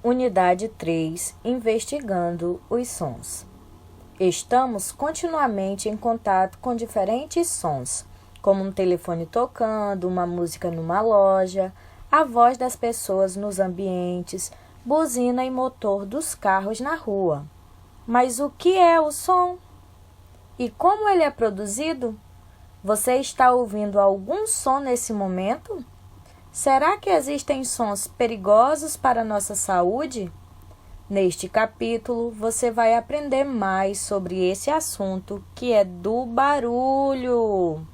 Unidade 3, investigando os sons. Estamos continuamente em contato com diferentes sons, como um telefone tocando, uma música numa loja, a voz das pessoas nos ambientes, buzina e motor dos carros na rua. Mas o que é o som? E como ele é produzido? Você está ouvindo algum som nesse momento? Será que existem sons perigosos para a nossa saúde? Neste capítulo, você vai aprender mais sobre esse assunto, que é do barulho.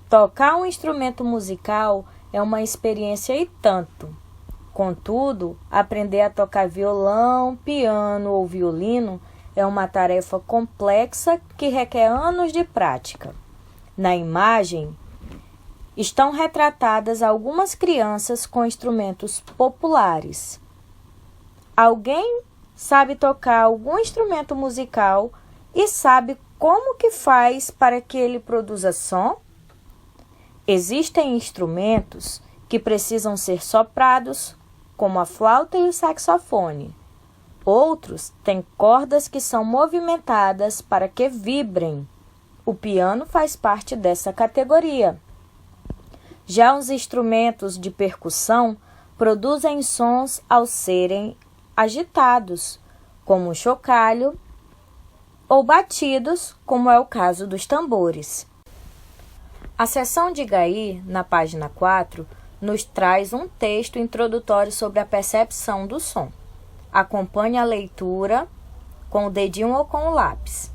Tocar um instrumento musical é uma experiência e tanto. Contudo, aprender a tocar violão, piano ou violino é uma tarefa complexa que requer anos de prática. Na imagem, estão retratadas algumas crianças com instrumentos populares. Alguém sabe tocar algum instrumento musical e sabe como que faz para que ele produza som? Existem instrumentos que precisam ser soprados, como a flauta e o saxofone. Outros têm cordas que são movimentadas para que vibrem. O piano faz parte dessa categoria. Já os instrumentos de percussão produzem sons ao serem agitados, como o chocalho, ou batidos, como é o caso dos tambores. A seção de Gaí, na página 4, nos traz um texto introdutório sobre a percepção do som. Acompanhe a leitura com o dedinho ou com o lápis.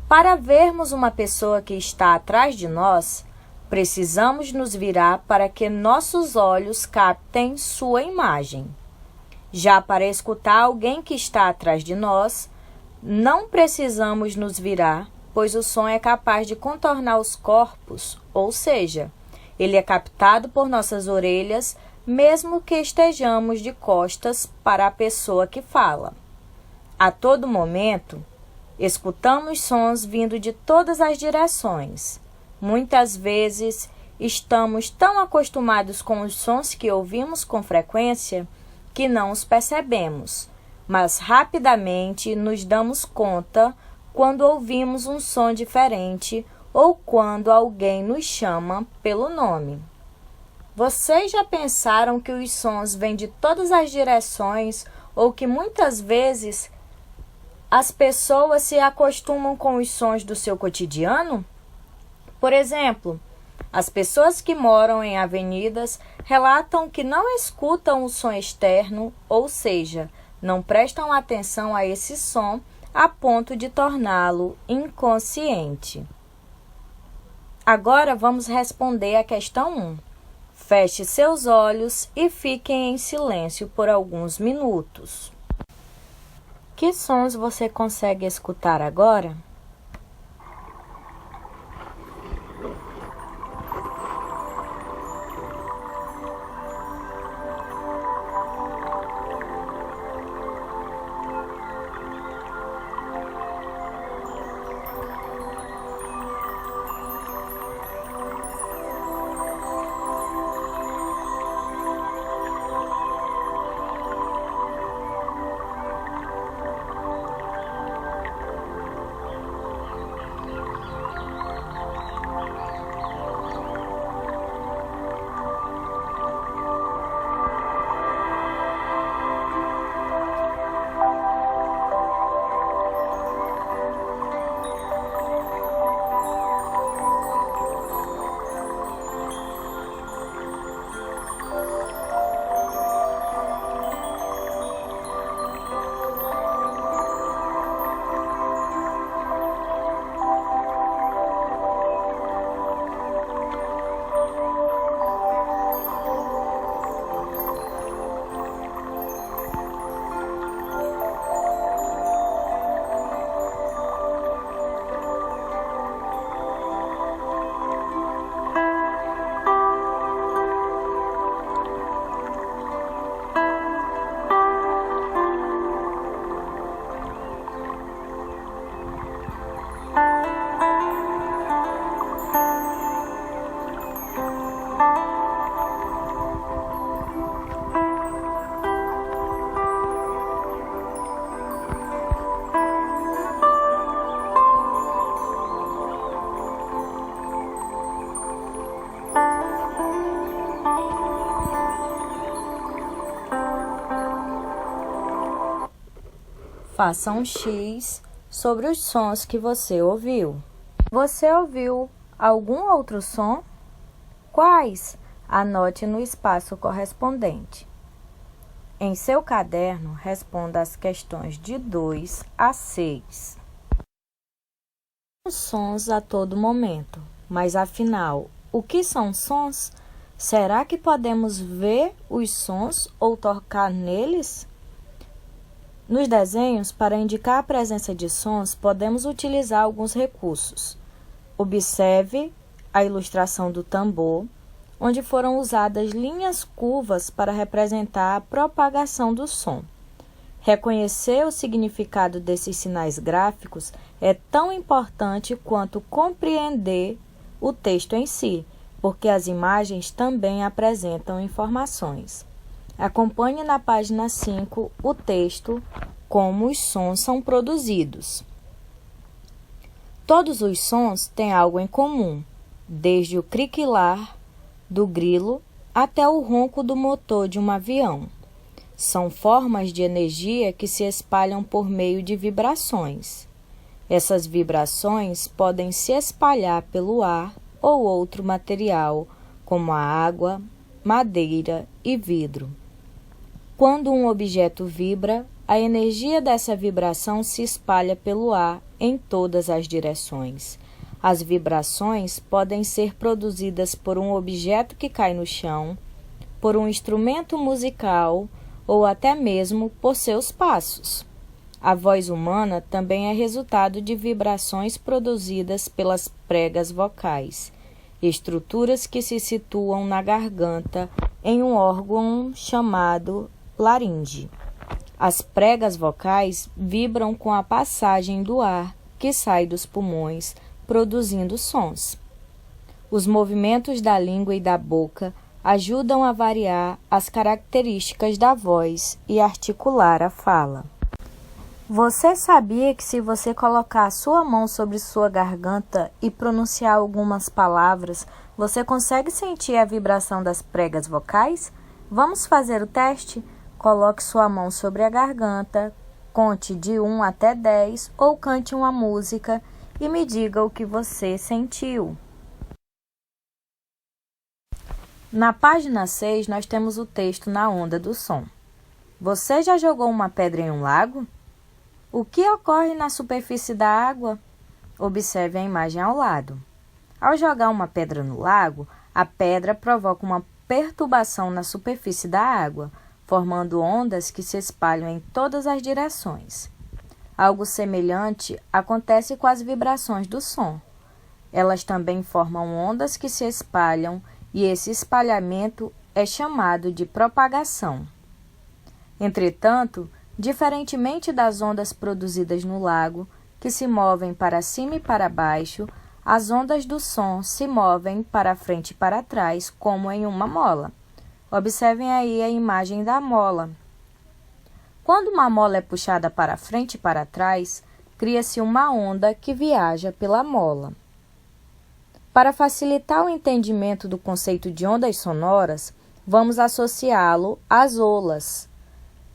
Para vermos uma pessoa que está atrás de nós, precisamos nos virar para que nossos olhos captem sua imagem. Já para escutar alguém que está atrás de nós, não precisamos nos virar, pois o som é capaz de contornar os corpos, ou seja, ele é captado por nossas orelhas, mesmo que estejamos de costas para a pessoa que fala. A todo momento, escutamos sons vindo de todas as direções. Muitas vezes, estamos tão acostumados com os sons que ouvimos com frequência que não os percebemos, mas rapidamente nos damos conta quando ouvimos um som diferente ou quando alguém nos chama pelo nome. Vocês já pensaram que os sons vêm de todas as direções ou que muitas vezes as pessoas se acostumam com os sons do seu cotidiano? Por exemplo, as pessoas que moram em avenidas relatam que não escutam o som externo, ou seja, não prestam atenção a esse som a ponto de torná-lo inconsciente. Agora vamos responder a questão 1. Feche seus olhos e fiquem em silêncio por alguns minutos. Que sons você consegue escutar agora? Faça um X sobre os sons que você ouviu. Você ouviu algum outro som? Quais? Anote no espaço correspondente. Em seu caderno, responda as questões de 2 a 6. Os sons a todo momento, mas afinal, o que são sons? Será que podemos ver os sons ou tocar neles? Nos desenhos, para indicar a presença de sons, podemos utilizar alguns recursos. Observe a ilustração do tambor, onde foram usadas linhas curvas para representar a propagação do som. Reconhecer o significado desses sinais gráficos é tão importante quanto compreender o texto em si, porque as imagens também apresentam informações. Acompanhe na página 5 o texto Como os sons são produzidos. Todos os sons têm algo em comum, desde o criquilar do grilo até o ronco do motor de um avião. São formas de energia que se espalham por meio de vibrações. Essas vibrações podem se espalhar pelo ar ou outro material, como a água, madeira e vidro. Quando um objeto vibra, a energia dessa vibração se espalha pelo ar em todas as direções. As vibrações podem ser produzidas por um objeto que cai no chão, por um instrumento musical ou até mesmo por seus passos. A voz humana também é resultado de vibrações produzidas pelas pregas vocais, estruturas que se situam na garganta em um órgão chamado laringe. As pregas vocais vibram com a passagem do ar que sai dos pulmões, produzindo sons. Os movimentos da língua e da boca ajudam a variar as características da voz e articular a fala. Você sabia que se você colocar a sua mão sobre sua garganta e pronunciar algumas palavras, você consegue sentir a vibração das pregas vocais? Vamos fazer o teste? Coloque sua mão sobre a garganta, conte de 1 até 10 ou cante uma música e me diga o que você sentiu. Na página 6, nós temos o texto Na Onda do Som. Você já jogou uma pedra em um lago? O que ocorre na superfície da água? Observe a imagem ao lado. Ao jogar uma pedra no lago, a pedra provoca uma perturbação na superfície da água, formando ondas que se espalham em todas as direções. Algo semelhante acontece com as vibrações do som. Elas também formam ondas que se espalham e esse espalhamento é chamado de propagação. Entretanto, diferentemente das ondas produzidas no lago, que se movem para cima e para baixo, as ondas do som se movem para frente e para trás, como em uma mola. Observem aí a imagem da mola. Quando uma mola é puxada para frente e para trás, cria-se uma onda que viaja pela mola. Para facilitar o entendimento do conceito de ondas sonoras, vamos associá-lo às olas,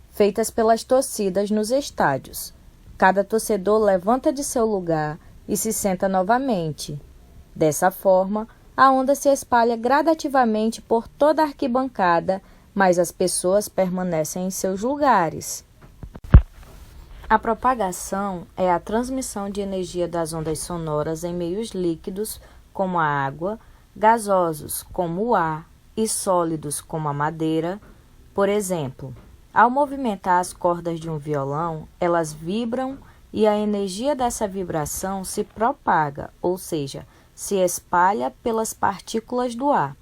feitas pelas torcidas nos estádios. Cada torcedor levanta de seu lugar e se senta novamente. Dessa forma, a onda se espalha gradativamente por toda a arquibancada, mas as pessoas permanecem em seus lugares. A propagação é a transmissão de energia das ondas sonoras em meios líquidos, como a água, gasosos, como o ar, e sólidos, como a madeira. Por exemplo, ao movimentar as cordas de um violão, elas vibram e a energia dessa vibração se propaga, ou seja, se espalha pelas partículas do ar,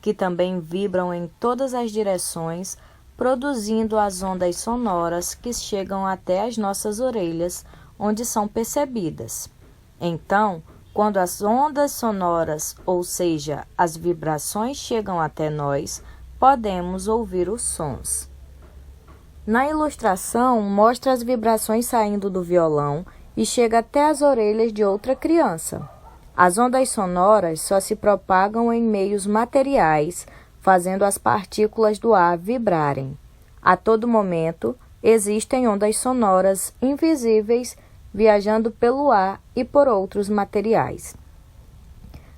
que também vibram em todas as direções, produzindo as ondas sonoras que chegam até as nossas orelhas, onde são percebidas. Então, quando as ondas sonoras, ou seja, as vibrações chegam até nós, podemos ouvir os sons. Na ilustração, mostra as vibrações saindo do violão e chega até as orelhas de outra criança. As ondas sonoras só se propagam em meios materiais, fazendo as partículas do ar vibrarem. A todo momento, existem ondas sonoras invisíveis viajando pelo ar e por outros materiais.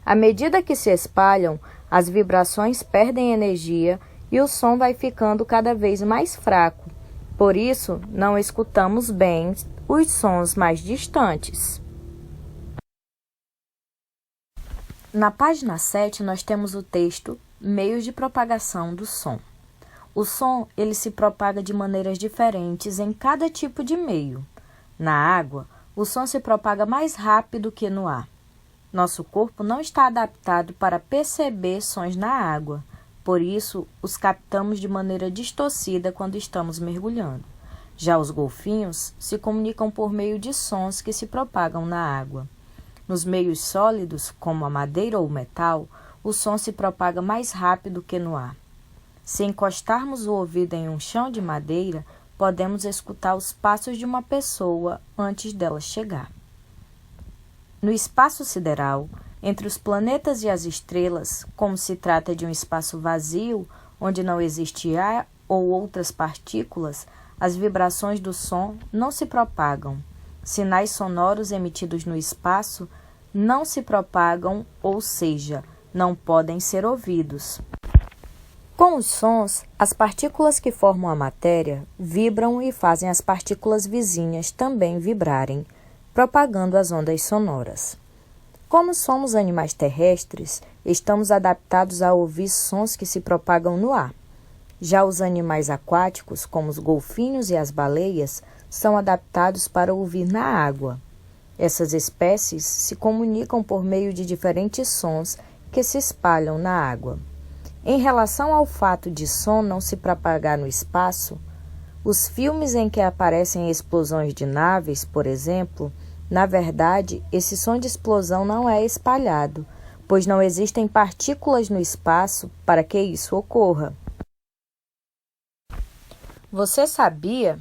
À medida que se espalham, as vibrações perdem energia e o som vai ficando cada vez mais fraco. Por isso, não escutamos bem os sons mais distantes. Na página 7, nós temos o texto Meios de propagação do som. O som ele se propaga de maneiras diferentes em cada tipo de meio. Na água, o som se propaga mais rápido que no ar. Nosso corpo não está adaptado para perceber sons na água, por isso os captamos de maneira distorcida quando estamos mergulhando. Já os golfinhos se comunicam por meio de sons que se propagam na água. Nos meios sólidos, como a madeira ou o metal, o som se propaga mais rápido que no ar. Se encostarmos o ouvido em um chão de madeira, podemos escutar os passos de uma pessoa antes dela chegar. No espaço sideral, entre os planetas e as estrelas, como se trata de um espaço vazio, onde não existe ar ou outras partículas, as vibrações do som não se propagam. Sinais sonoros emitidos no espaço não se propagam, ou seja, não podem ser ouvidos. Com os sons, as partículas que formam a matéria vibram e fazem as partículas vizinhas também vibrarem, propagando as ondas sonoras. Como somos animais terrestres, estamos adaptados a ouvir sons que se propagam no ar. Já os animais aquáticos, como os golfinhos e as baleias, são adaptados para ouvir na água. Essas espécies se comunicam por meio de diferentes sons que se espalham na água. Em relação ao fato de som não se propagar no espaço, os filmes em que aparecem explosões de naves, por exemplo, na verdade, esse som de explosão não é espalhado, pois não existem partículas no espaço para que isso ocorra. Você sabia?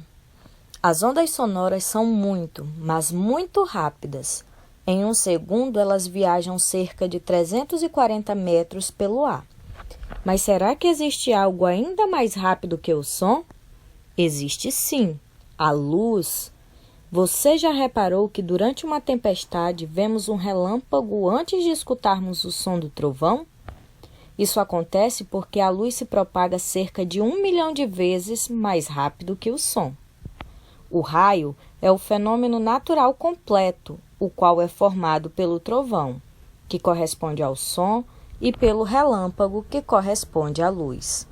As ondas sonoras são muito, mas muito rápidas. Em um segundo, elas viajam cerca de 340 metros pelo ar. Mas será que existe algo ainda mais rápido que o som? Existe sim, a luz. Você já reparou que durante uma tempestade vemos um relâmpago antes de escutarmos o som do trovão? Isso acontece porque a luz se propaga cerca de 1 milhão de vezes mais rápido que o som. O raio é o fenômeno natural completo, o qual é formado pelo trovão, que corresponde ao som, e pelo relâmpago, que corresponde à luz.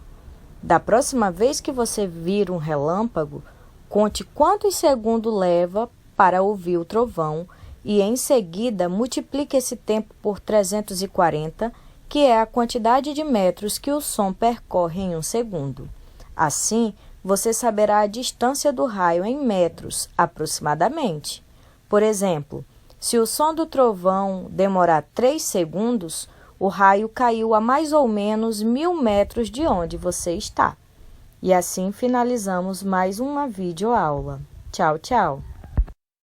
Da próxima vez que você vir um relâmpago, conte quantos segundos leva para ouvir o trovão e, em seguida, multiplique esse tempo por 340, que é a quantidade de metros que o som percorre em um segundo. Assim, você saberá a distância do raio em metros, aproximadamente. Por exemplo, se o som do trovão demorar 3 segundos, o raio caiu a mais ou menos 1000 metros de onde você está. E assim finalizamos mais uma videoaula. Tchau, tchau!